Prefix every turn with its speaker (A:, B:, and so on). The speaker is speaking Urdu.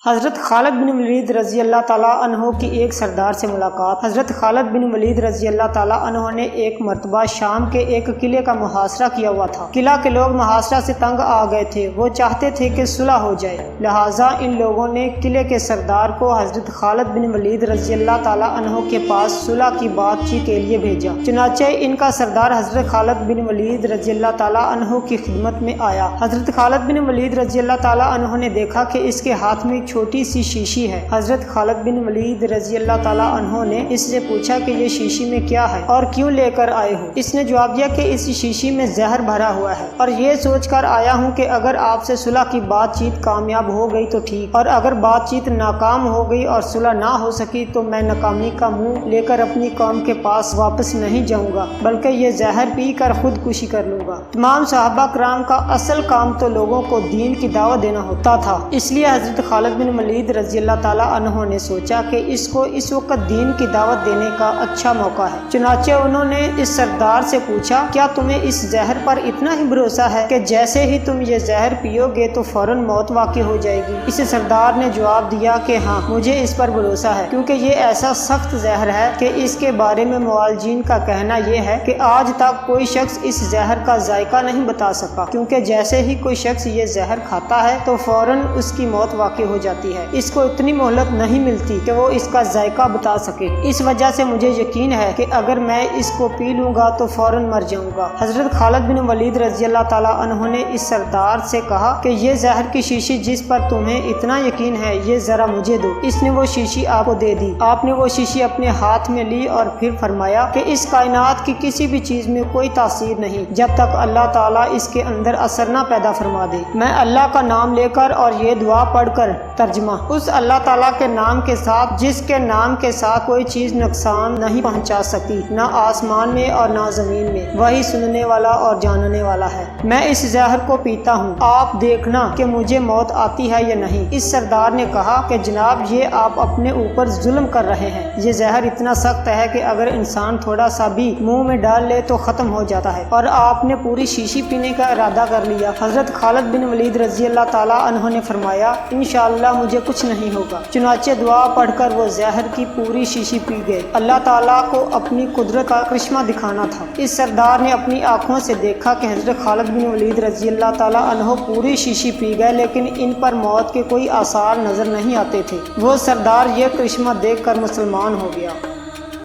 A: حضرت خالد بن ولید رضی اللہ تعالیٰ عنہ کی ایک سردار سے ملاقات۔ حضرت خالد بن ولید رضی اللہ تعالیٰ عنہ نے ایک مرتبہ شام کے ایک قلعے کا محاصرہ کیا ہوا تھا۔ قلعہ کے لوگ محاصرہ سے تنگ آ گئے تھے، وہ چاہتے تھے کہ صلح ہو جائے، لہٰذا ان لوگوں نے قلعے کے سردار کو حضرت خالد بن ولید رضی اللہ تعالیٰ عنہ کے پاس صلح کی بات چیت کے لیے بھیجا۔ چنانچہ ان کا سردار حضرت خالد بن ولید رضی اللہ تعالیٰ عنہ کی خدمت میں آیا۔ حضرت خالد بن ولید رضی اللہ تعالیٰ عنہ نے دیکھا کہ اس کے ہاتھ میں چھوٹی سی شیشی ہے۔ حضرت خالد بن ولید رضی اللہ تعالیٰ عنہ نے اس سے پوچھا کہ یہ شیشی میں کیا ہے اور کیوں لے کر آئے ہو؟ اس نے جواب دیا کہ اس شیشی میں زہر بھرا ہوا ہے اور یہ سوچ کر آیا ہوں کہ اگر آپ سے صلح کی بات چیت کامیاب ہو گئی تو ٹھیک، اور اگر بات چیت ناکام ہو گئی اور صلح نہ ہو سکی تو میں ناکامی کا منہ لے کر اپنی قوم کے پاس واپس نہیں جاؤں گا، بلکہ یہ زہر پی کر خودکشی کر لوں گا۔ تمام صحابہ کرام کا اصل کام تو لوگوں کو دین کی دعوت دینا ہوتا تھا، اس لیے حضرت خالد بن ولید رضی اللہ تعالیٰ عنہ نے سوچا کہ اس کو اس وقت دین کی دعوت دینے کا اچھا موقع ہے۔ چنانچہ انہوں نے اس سردار سے پوچھا، کیا تمہیں اس زہر پر اتنا ہی بھروسہ ہے کہ جیسے ہی تم یہ زہر پیو گے تو فوراً موت واقع ہو جائے گی؟ اس سردار نے جواب دیا کہ ہاں، مجھے اس پر بھروسہ ہے، کیونکہ یہ ایسا سخت زہر ہے کہ اس کے بارے میں معالجین کا کہنا یہ ہے کہ آج تک کوئی شخص اس زہر کا ذائقہ نہیں بتا سکا، کیونکہ جیسے ہی کوئی شخص یہ زہر کھاتا ہے تو فوراً اس کی موت واقع ہو جاتی ہے، اس کو اتنی مہلت نہیں ملتی کہ وہ اس کا ذائقہ بتا سکے۔ اس وجہ سے مجھے یقین ہے کہ اگر میں اس کو پی لوں گا تو فوراً مر جاؤں گا۔ حضرت خالد بن ولید رضی اللہ تعالیٰ عنہ نے اس سردار سے کہا کہ یہ زہر کی شیشی جس پر تمہیں اتنا یقین ہے، یہ ذرا مجھے دو۔ اس نے وہ شیشی آپ کو دے دی۔ آپ نے وہ شیشی اپنے ہاتھ میں لی اور پھر فرمایا کہ اس کائنات کی کسی بھی چیز میں کوئی تاثیر نہیں جب تک اللہ تعالیٰ اس کے اندر اثر نہ پیدا فرما دے۔ میں اللہ کا نام لے کر اور یہ دعا پڑھ کر، ترجمہ: اس اللہ تعالیٰ کے نام کے ساتھ جس کے نام کے ساتھ کوئی چیز نقصان نہیں پہنچا سکتی، نہ آسمان میں اور نہ زمین میں، وہی سننے والا اور جاننے والا ہے۔ میں اس زہر کو پیتا ہوں، آپ دیکھنا کہ مجھے موت آتی ہے یا نہیں۔ اس سردار نے کہا کہ جناب، یہ آپ اپنے اوپر ظلم کر رہے ہیں، یہ زہر اتنا سخت ہے کہ اگر انسان تھوڑا سا بھی منہ میں ڈال لے تو ختم ہو جاتا ہے، اور آپ نے پوری شیشی پینے کا ارادہ کر لیا۔ حضرت خالد بن ولید رضی اللہ تعالیٰ عنہ نے فرمایا، انشاءاللہ مجھے کچھ نہیں ہوگا۔ چنانچہ دعا پڑھ کر وہ زہر کی پوری شیشی پی گئے۔ اللہ تعالیٰ کو اپنی قدرت کا کرشمہ دکھانا تھا۔ اس سردار نے اپنی آنکھوں سے دیکھا کہ حضرت خالد بن ولید رضی اللہ تعالیٰ عنہ پوری شیشی پی گئے، لیکن ان پر موت کے کوئی آثار نظر نہیں آتے تھے۔ وہ سردار یہ کرشمہ دیکھ کر مسلمان ہو گیا۔